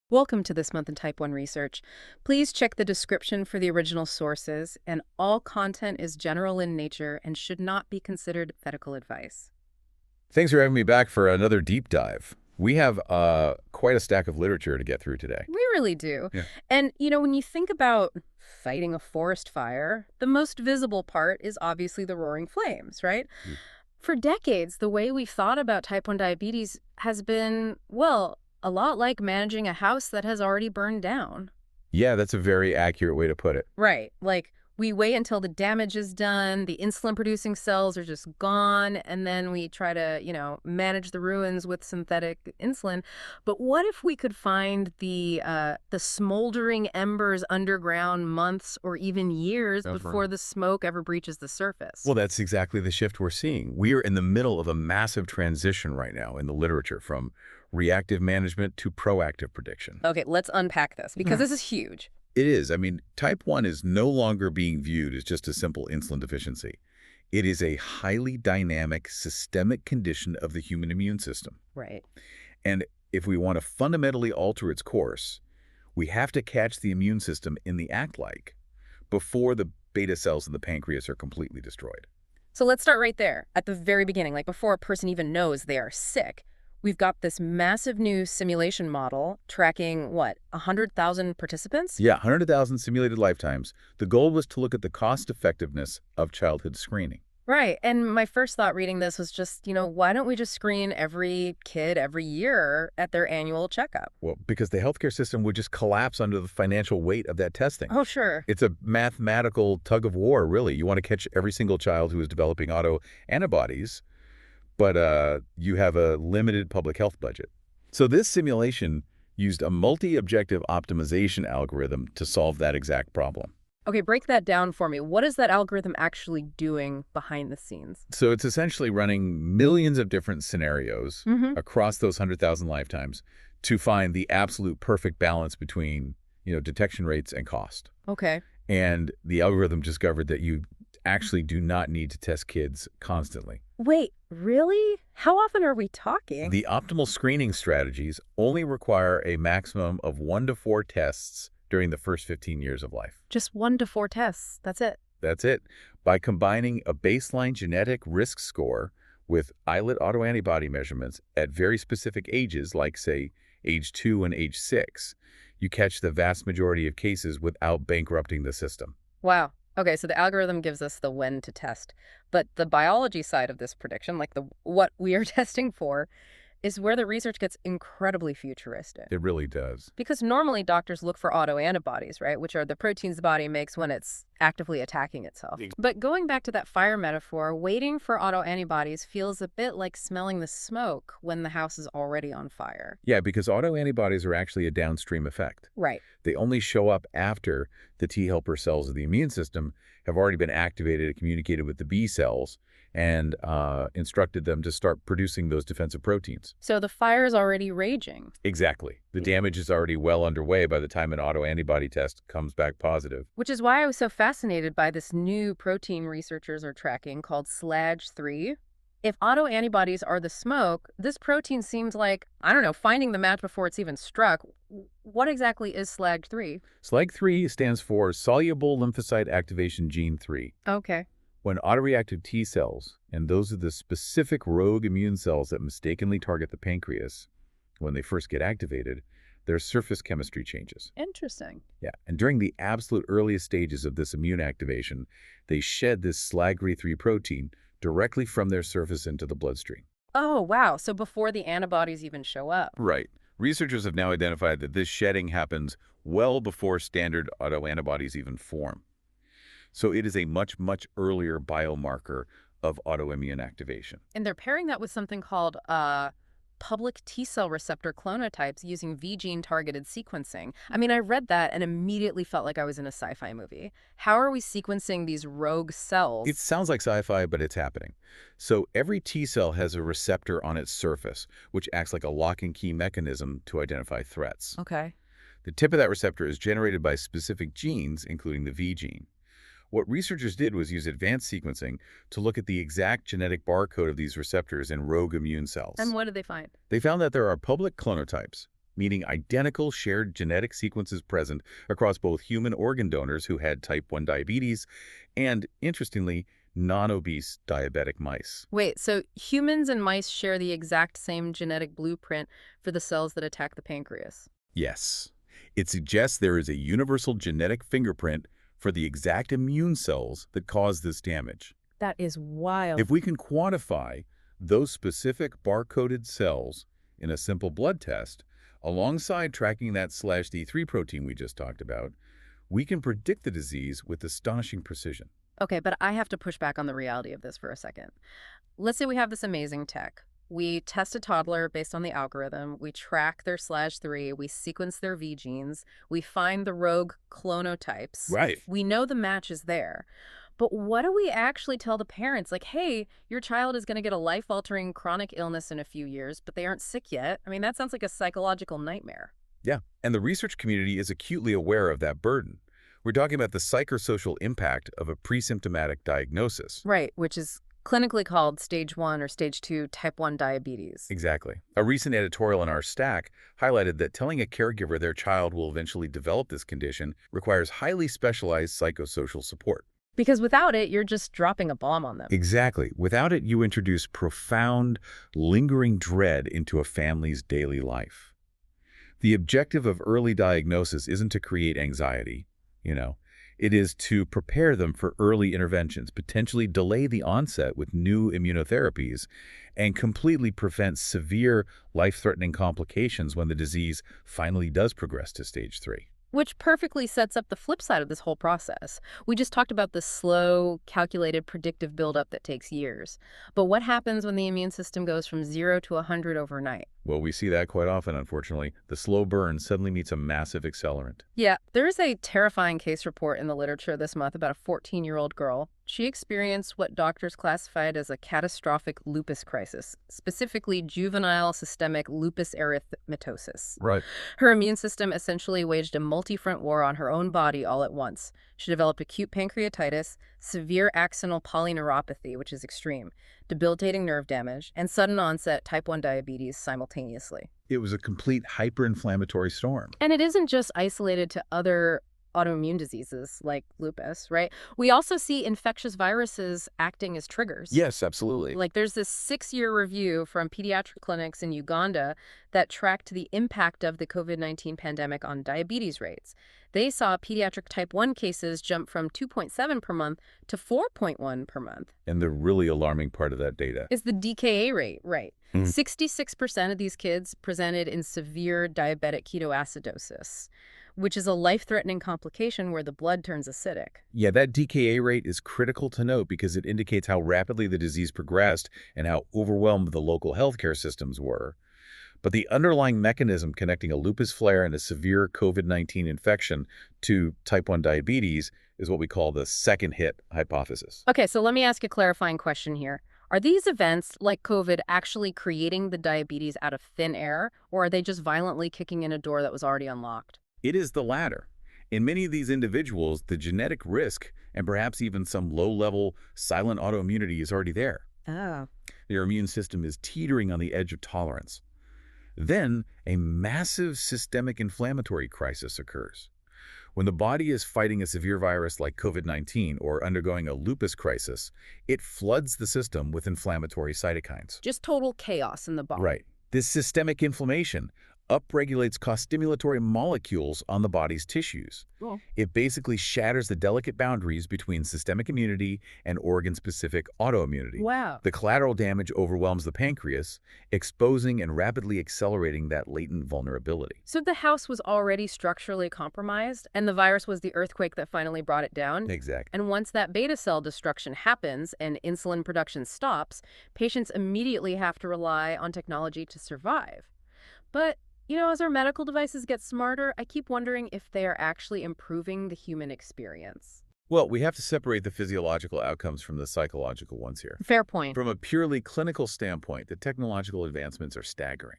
Welcome to This Month in Type 1 Research. Please check the description for the original sources, and all content is general in nature and should not be considered medical advice. Thanks for having me back for another deep dive. We have quite a stack of literature to get through today. We really do. Yeah. And, when you think about fighting a forest fire, the most visible part is obviously the roaring flames, right? Mm. For decades, the way we've thought about type 1 diabetes has been, well, a lot like managing a house that has already burned down. Yeah, that's a very accurate way to put it. Right. Like, we wait until the damage is done, the insulin-producing cells are just gone, and then we try to, manage the ruins with synthetic insulin. But what if we could find the smoldering embers underground months or even years That's before right. the smoke ever breaches the surface? Well, that's exactly the shift we're seeing. We are in the middle of a massive transition right now in the literature from reactive management to proactive prediction. Okay, let's unpack this, because this is huge. It is. I mean, type 1 is no longer being viewed as just a simple insulin deficiency. It is a highly dynamic, systemic condition of the human immune system. Right. And if we want to fundamentally alter its course, we have to catch the immune system in the act-like before the beta cells in the pancreas are completely destroyed. So let's start right there, at the very beginning, like before a person even knows they are sick. We've got this massive new simulation model tracking, what, 100,000 participants? Yeah, 100,000 simulated lifetimes. The goal was to look at the cost-effectiveness of childhood screening. Right. And my first thought reading this was just, why don't we just screen every kid every year at their annual checkup? Well, because the healthcare system would just collapse under the financial weight of that testing. Oh, sure. It's a mathematical tug of war, really. You want to catch every single child who is developing autoantibodies, but you have a limited public health budget. So this simulation used a multi-objective optimization algorithm to solve that exact problem. Okay, break that down for me. What is that algorithm actually doing behind the scenes? So it's essentially running millions of different scenarios across those 100,000 lifetimes to find the absolute perfect balance between, detection rates and cost. Okay. And the algorithm discovered that you actually do not need to test kids constantly. Wait, really? How often are we talking? The optimal screening strategies only require a maximum of 1 to 4 tests during the first 15 years of life. Just 1 to 4 tests. That's it. That's it. By combining a baseline genetic risk score with islet autoantibody measurements at very specific ages, like, say, age 2 and age 6, you catch the vast majority of cases without bankrupting the system. Wow. Okay, so the algorithm gives us the when to test. But the biology side of this prediction, like the what we are testing for, is where the research gets incredibly futuristic. It really does. Because normally doctors look for autoantibodies, right? Which are the proteins the body makes when it's actively attacking itself. But going back to that fire metaphor, waiting for autoantibodies feels a bit like smelling the smoke when the house is already on fire. Yeah, because autoantibodies are actually a downstream effect. Right. They only show up after the T helper cells of the immune system have already been activated and communicated with the B cells and instructed them to start producing those defensive proteins. So the fire is already raging. Exactly. The damage is already well underway by the time an autoantibody test comes back positive. Which is why I was so fascinated by this new protein researchers are tracking called SLAG3. If autoantibodies are the smoke, this protein seems like, I don't know, finding the match before it's even struck. What exactly is SLAG3? SLAG3 stands for Soluble Lymphocyte Activation Gene 3. Okay. When autoreactive T cells, and those are the specific rogue immune cells that mistakenly target the pancreas, when they first get activated, their surface chemistry changes. Interesting. Yeah, and during the absolute earliest stages of this immune activation, they shed this SLAG3 protein directly from their surface into the bloodstream. Oh, wow. So before the antibodies even show up. Right. Researchers have now identified that this shedding happens well before standard autoantibodies even form. So it is a much, much earlier biomarker of autoimmune activation. And they're pairing that with something called public T-cell receptor clonotypes using V-gene-targeted sequencing. I mean, I read that and immediately felt like I was in a sci-fi movie. How are we sequencing these rogue cells? It sounds like sci-fi, but it's happening. So every T cell has a receptor on its surface, which acts like a lock-and-key mechanism to identify threats. Okay. The tip of that receptor is generated by specific genes, including the V gene. What researchers did was use advanced sequencing to look at the exact genetic barcode of these receptors in rogue immune cells. And what did they find? They found that there are public clonotypes, meaning identical shared genetic sequences present across both human organ donors who had type 1 diabetes and, interestingly, non-obese diabetic mice. Wait, so humans and mice share the exact same genetic blueprint for the cells that attack the pancreas? Yes. It suggests there is a universal genetic fingerprint for the exact immune cells that cause this damage. That is wild. If we can quantify those specific barcoded cells in a simple blood test, alongside tracking that /D3 protein we just talked about, we can predict the disease with astonishing precision. Okay, but I have to push back on the reality of this for a second. Let's say we have this amazing tech. We test a toddler based on the algorithm. We track their /3. We sequence their V genes. We find the rogue clonotypes. Right. We know the match is there. But what do we actually tell the parents? Like, hey, your child is going to get a life-altering chronic illness in a few years, but they aren't sick yet. I mean, that sounds like a psychological nightmare. Yeah, and the research community is acutely aware of that burden. We're talking about the psychosocial impact of a pre-symptomatic diagnosis. Right, which is clinically called stage 1 or stage 2 type 1 diabetes. Exactly. A recent editorial in our stack highlighted that telling a caregiver their child will eventually develop this condition requires highly specialized psychosocial support. Because without it, you're just dropping a bomb on them. Exactly. Without it, you introduce profound, lingering dread into a family's daily life. The objective of early diagnosis isn't to create anxiety, It is to prepare them for early interventions, potentially delay the onset with new immunotherapies, and completely prevent severe, life-threatening complications when the disease finally does progress to stage 3. Which perfectly sets up the flip side of this whole process. We just talked about the slow, calculated, predictive buildup that takes years. But what happens when the immune system goes from 0 to 100 overnight? Well, we see that quite often, unfortunately. The slow burn suddenly meets a massive accelerant. Yeah, there is a terrifying case report in the literature this month about a 14-year-old girl. She experienced what doctors classified as a catastrophic lupus crisis, specifically juvenile systemic lupus erythematosus. Right. Her immune system essentially waged a multi-front war on her own body all at once. She developed acute pancreatitis, severe axonal polyneuropathy, which is extreme, debilitating nerve damage, and sudden onset type 1 diabetes simultaneously. It was a complete hyperinflammatory storm. And it isn't just isolated to other autoimmune diseases like lupus, right? We also see infectious viruses acting as triggers. Yes, absolutely. Like there's this 6-year review from pediatric clinics in Uganda that tracked the impact of the COVID-19 pandemic on diabetes rates. They saw pediatric type 1 cases jump from 2.7 per month to 4.1 per month. And the really alarming part of that data Is the DKA rate, right? 66% of these kids presented in severe diabetic ketoacidosis, which is a life-threatening complication where the blood turns acidic. Yeah, that DKA rate is critical to note because it indicates how rapidly the disease progressed and how overwhelmed the local healthcare systems were. But the underlying mechanism connecting a lupus flare and a severe COVID-19 infection to type 1 diabetes is what we call the second hit hypothesis. Okay, so let me ask a clarifying question here. Are these events, like COVID, actually creating the diabetes out of thin air, or are they just violently kicking in a door that was already unlocked? It is the latter. In many of these individuals, the genetic risk and perhaps even some low-level silent autoimmunity is already there. Oh. Their immune system is teetering on the edge of tolerance. Then, a massive systemic inflammatory crisis occurs. When the body is fighting a severe virus like COVID-19 or undergoing a lupus crisis, it floods the system with inflammatory cytokines. Just total chaos in the body. Right. This systemic inflammation upregulates co-stimulatory molecules on the body's tissues. Cool. It basically shatters the delicate boundaries between systemic immunity and organ-specific autoimmunity. Wow. The collateral damage overwhelms the pancreas, exposing and rapidly accelerating that latent vulnerability. So the house was already structurally compromised, and the virus was the earthquake that finally brought it down? Exactly. And once that beta cell destruction happens and insulin production stops, patients immediately have to rely on technology to survive. But as our medical devices get smarter, I keep wondering if they are actually improving the human experience. Well, we have to separate the physiological outcomes from the psychological ones here. Fair point. From a purely clinical standpoint, the technological advancements are staggering.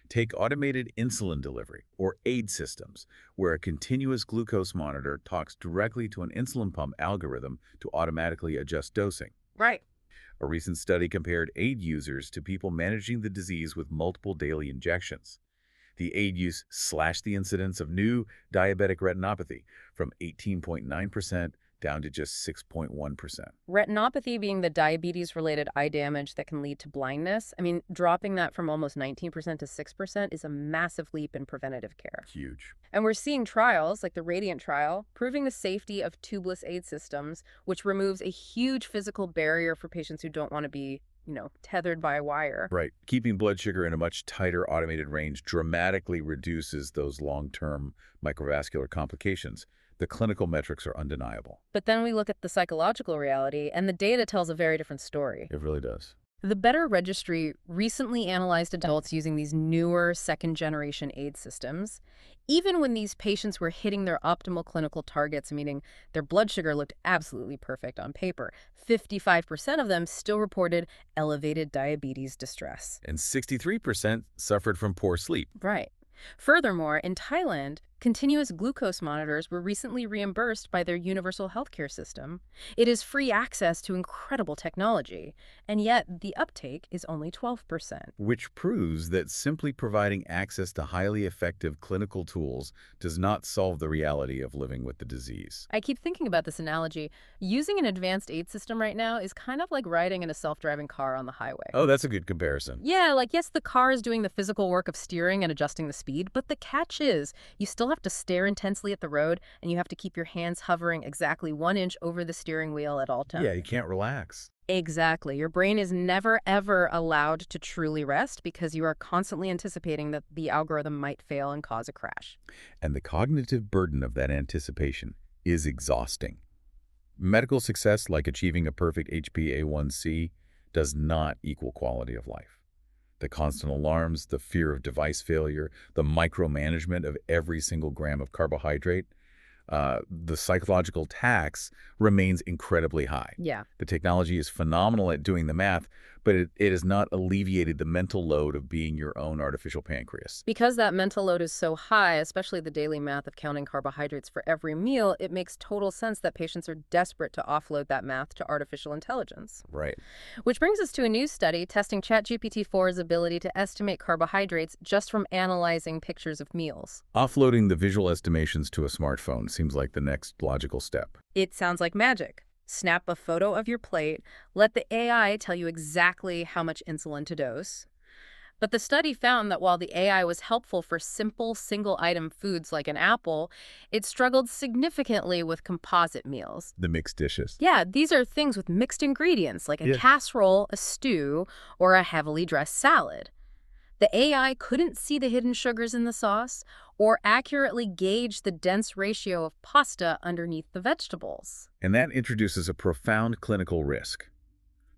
Take automated insulin delivery, or AID systems, where a continuous glucose monitor talks directly to an insulin pump algorithm to automatically adjust dosing. Right. A recent study compared AID users to people managing the disease with multiple daily injections. The aid use slashed the incidence of new diabetic retinopathy from 18.9% down to just 6.1%. Retinopathy being the diabetes-related eye damage that can lead to blindness. I mean, dropping that from almost 19% to 6% is a massive leap in preventative care. Huge. And we're seeing trials, like the Radiant trial, proving the safety of tubeless aid systems, which removes a huge physical barrier for patients who don't want to be, tethered by a wire. Right. Keeping blood sugar in a much tighter automated range dramatically reduces those long-term microvascular complications. The clinical metrics are undeniable. But then we look at the psychological reality, and the data tells a very different story. It really does. The Better Registry recently analyzed adults using these newer second-generation aid systems. Even when these patients were hitting their optimal clinical targets, meaning their blood sugar looked absolutely perfect on paper, 55% of them still reported elevated diabetes distress. And 63% suffered from poor sleep. Right. Furthermore, in Thailand, continuous glucose monitors were recently reimbursed by their universal healthcare system. It is free access to incredible technology, and yet the uptake is only 12%. Which proves that simply providing access to highly effective clinical tools does not solve the reality of living with the disease. I keep thinking about this analogy. Using an advanced aid system right now is kind of like riding in a self-driving car on the highway. Oh, that's a good comparison. Yeah, like yes, the car is doing the physical work of steering and adjusting the speed, but the catch is you still have to stare intensely at the road, and you have to keep your hands hovering exactly 1 inch over the steering wheel at all times. Yeah, you can't relax. Exactly. Your brain is never, ever allowed to truly rest because you are constantly anticipating that the algorithm might fail and cause a crash. And the cognitive burden of that anticipation is exhausting. Medical success, like achieving a perfect HbA1c, does not equal quality of life. The constant alarms, the fear of device failure, the micromanagement of every single gram of carbohydrate, the psychological tax remains incredibly high. Yeah. The technology is phenomenal at doing the math, but it has not alleviated the mental load of being your own artificial pancreas. Because that mental load is so high, especially the daily math of counting carbohydrates for every meal, it makes total sense that patients are desperate to offload that math to artificial intelligence. Right. Which brings us to a new study testing ChatGPT-4's ability to estimate carbohydrates just from analyzing pictures of meals. Offloading the visual estimations to a smartphone seems like the next logical step. It sounds like magic. Snap a photo of your plate, let the AI tell you exactly how much insulin to dose. But the study found that while the AI was helpful for simple single-item foods like an apple, it struggled significantly with composite meals. The mixed dishes. Yeah, these are things with mixed ingredients like a casserole, a stew, or a heavily dressed salad. The AI couldn't see the hidden sugars in the sauce or accurately gauge the dense ratio of pasta underneath the vegetables. And that introduces a profound clinical risk.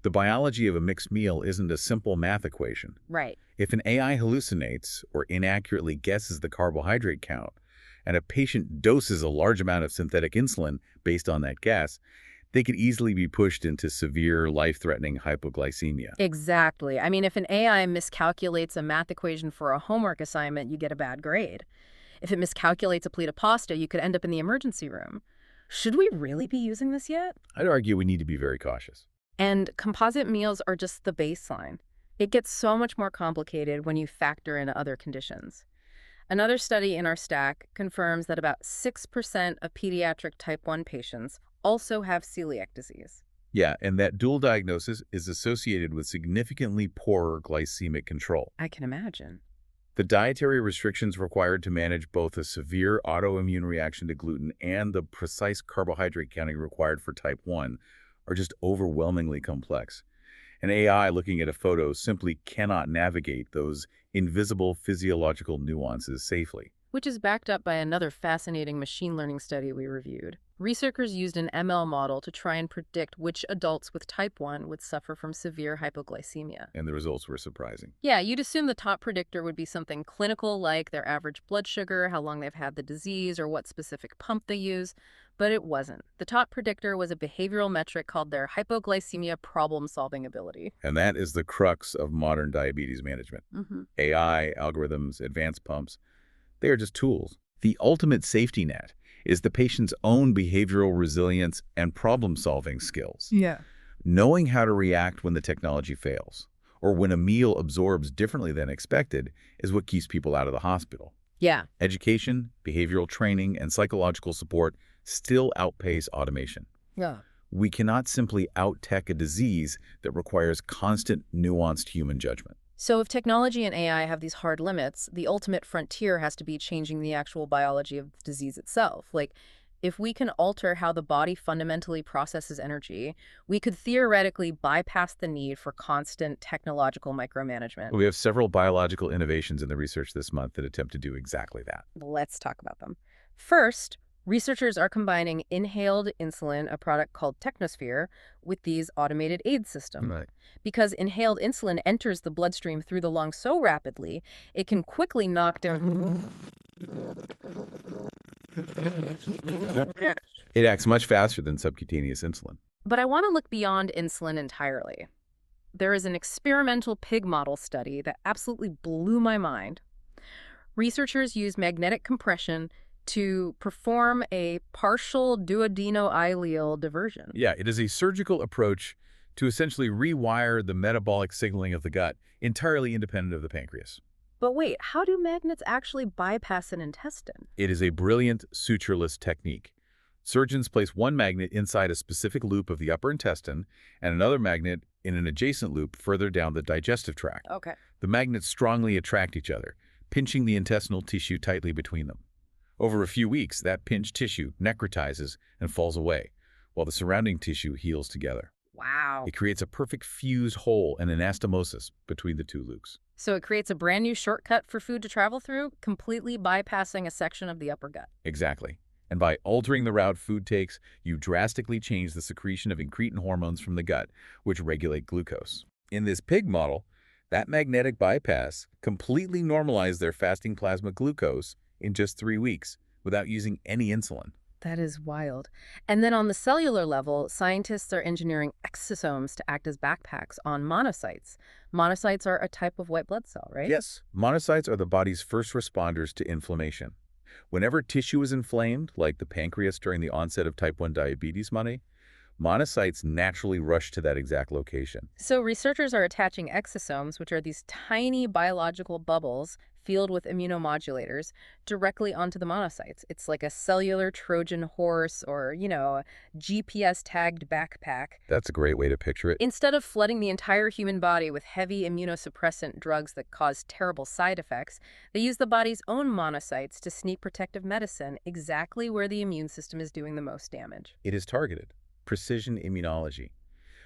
The biology of a mixed meal isn't a simple math equation. Right. If an AI hallucinates or inaccurately guesses the carbohydrate count, and a patient doses a large amount of synthetic insulin based on that guess, they could easily be pushed into severe, life-threatening hypoglycemia. Exactly. I mean, if an AI miscalculates a math equation for a homework assignment, you get a bad grade. If it miscalculates a plate of pasta, you could end up in the emergency room. Should we really be using this yet? I'd argue we need to be very cautious. And composite meals are just the baseline. It gets so much more complicated when you factor in other conditions. Another study in our stack confirms that about 6% of pediatric type 1 patients also have celiac disease. Yeah, and that dual diagnosis is associated with significantly poorer glycemic control. I can imagine. The dietary restrictions required to manage both a severe autoimmune reaction to gluten and the precise carbohydrate counting required for type 1 are just overwhelmingly complex. An AI looking at a photo simply cannot navigate those invisible physiological nuances safely. Which is backed up by another fascinating machine learning study we reviewed. Researchers used an ML model to try and predict which adults with type 1 would suffer from severe hypoglycemia. And the results were surprising. Yeah, you'd assume the top predictor would be something clinical like their average blood sugar, how long they've had the disease, or what specific pump they use, but it wasn't. The top predictor was a behavioral metric called their hypoglycemia problem-solving ability. And that is the crux of modern diabetes management. AI, algorithms, advanced pumps, they are just tools. The ultimate safety net is the patient's own behavioral resilience and problem-solving skills. Yeah. Knowing how to react when the technology fails, or when a meal absorbs differently than expected is what keeps people out of the hospital. Yeah. Education, behavioral training, and psychological support still outpace automation. Yeah. We cannot simply out-tech a disease that requires constant, nuanced human judgment. So if technology and AI have these hard limits, the ultimate frontier has to be changing the actual biology of the disease itself. Like, if we can alter how the body fundamentally processes energy, we could theoretically bypass the need for constant technological micromanagement. We have several biological innovations in the research this month that attempt to do exactly that. Let's talk about them. First, researchers are combining inhaled insulin, a product called Technosphere, with these automated aid systems. Right. Because inhaled insulin enters the bloodstream through the lung so rapidly, it can quickly knock down. It acts much faster than subcutaneous insulin. But I want to look beyond insulin entirely. There is an experimental pig model study that absolutely blew my mind. Researchers used magnetic compression to perform a partial duodenoileal diversion. Yeah, it is a surgical approach to essentially rewire the metabolic signaling of the gut, entirely independent of the pancreas. But wait, how do magnets actually bypass an intestine? It is a brilliant sutureless technique. Surgeons place one magnet inside a specific loop of the upper intestine and another magnet in an adjacent loop further down the digestive tract. Okay. The magnets strongly attract each other, pinching the intestinal tissue tightly between them. Over a few weeks, that pinched tissue necrotizes and falls away, while the surrounding tissue heals together. Wow. It creates a perfect fused hole and anastomosis between the two loops. So it creates a brand new shortcut for food to travel through, completely bypassing a section of the upper gut. Exactly. And by altering the route food takes, you drastically change the secretion of incretin hormones from the gut, which regulate glucose. In this pig model, that magnetic bypass completely normalized their fasting plasma glucose in just 3 weeks without using any insulin. That is wild. And then on the cellular level, scientists are engineering exosomes to act as backpacks on monocytes. Monocytes are a type of white blood cell, right? Yes, monocytes are the body's first responders to inflammation. Whenever tissue is inflamed, like the pancreas during the onset of type 1 diabetes, monocytes naturally rush to that exact location. So researchers are attaching exosomes, which are these tiny biological bubbles filled with immunomodulators, directly onto the monocytes. It's like a cellular Trojan horse or, a GPS-tagged backpack. That's a great way to picture it. Instead of flooding the entire human body with heavy immunosuppressant drugs that cause terrible side effects, they use the body's own monocytes to sneak protective medicine exactly where the immune system is doing the most damage. It is targeted. Precision immunology.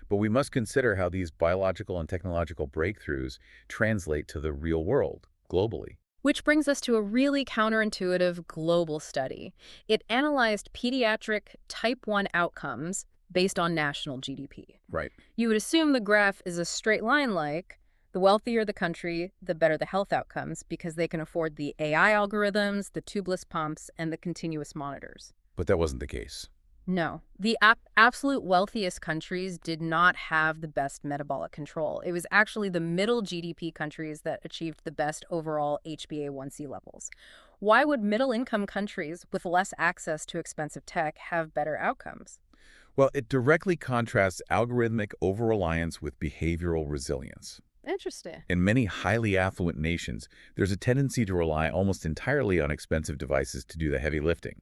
But we must consider how these biological and technological breakthroughs translate to the real world, globally. Which brings us to a really counterintuitive global study. It analyzed pediatric type 1 outcomes based on national GDP. Right. You would assume the graph is a straight line like, the wealthier the country, the better the health outcomes because they can afford the AI algorithms, the tubeless pumps, and the continuous monitors. But that wasn't the case. No. The absolute wealthiest countries did not have the best metabolic control. It was actually the middle GDP countries that achieved the best overall HbA1c levels. Why would middle-income countries with less access to expensive tech have better outcomes? Well, it directly contrasts algorithmic over-reliance with behavioral resilience. Interesting. In many highly affluent nations, there's a tendency to rely almost entirely on expensive devices to do the heavy lifting.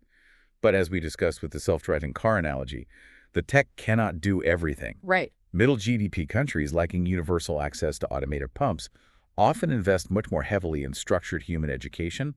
But as we discussed with the self-driving car analogy, the tech cannot do everything. Right. Middle GDP countries lacking universal access to automated pumps often invest much more heavily in structured human education,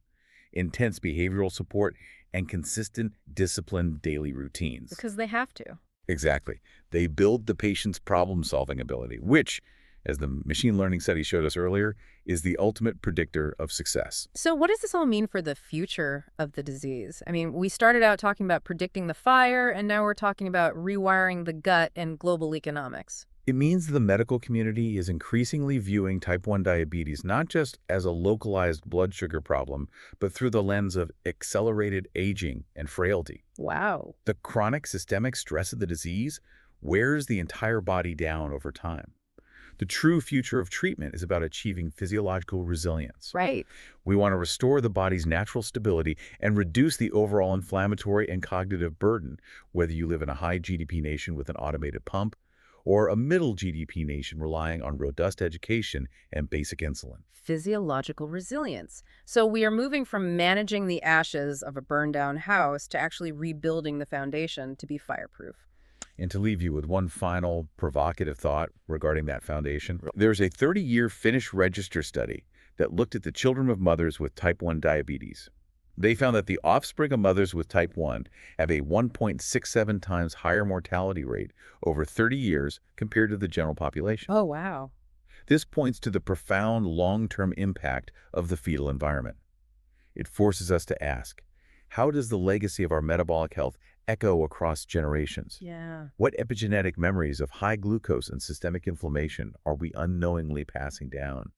intense behavioral support, and consistent, disciplined daily routines. Because they have to. Exactly. They build the patient's problem-solving ability, which, as the machine learning study showed us earlier, is the ultimate predictor of success. So what does this all mean for the future of the disease? I mean, we started out talking about predicting the fire, and now we're talking about rewiring the gut and global economics. It means the medical community is increasingly viewing type 1 diabetes not just as a localized blood sugar problem, but through the lens of accelerated aging and frailty. Wow. The chronic systemic stress of the disease wears the entire body down over time. The true future of treatment is about achieving physiological resilience. Right. We want to restore the body's natural stability and reduce the overall inflammatory and cognitive burden, whether you live in a high GDP nation with an automated pump or a middle GDP nation relying on robust education and basic insulin. Physiological resilience. So we are moving from managing the ashes of a burned down house to actually rebuilding the foundation to be fireproof. And to leave you with one final provocative thought regarding that foundation, there's a 30-year Finnish register study that looked at the children of mothers with type 1 diabetes. They found that the offspring of mothers with type 1 have a 1.67 times higher mortality rate over 30 years compared to the general population. Oh, wow. This points to the profound long-term impact of the fetal environment. It forces us to ask, how does the legacy of our metabolic health echo across generations? Yeah. What epigenetic memories of high glucose and systemic inflammation are we unknowingly passing down?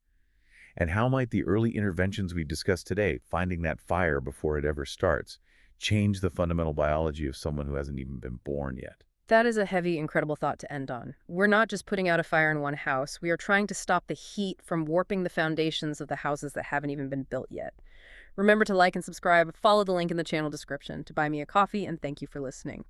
And how might the early interventions we've discussed today, finding that fire before it ever starts, change the fundamental biology of someone who hasn't even been born yet? That is a heavy, incredible thought to end on. We're not just putting out a fire in one house. We are trying to stop the heat from warping the foundations of the houses that haven't even been built yet. Remember to like and subscribe, follow the link in the channel description to buy me a coffee, and thank you for listening.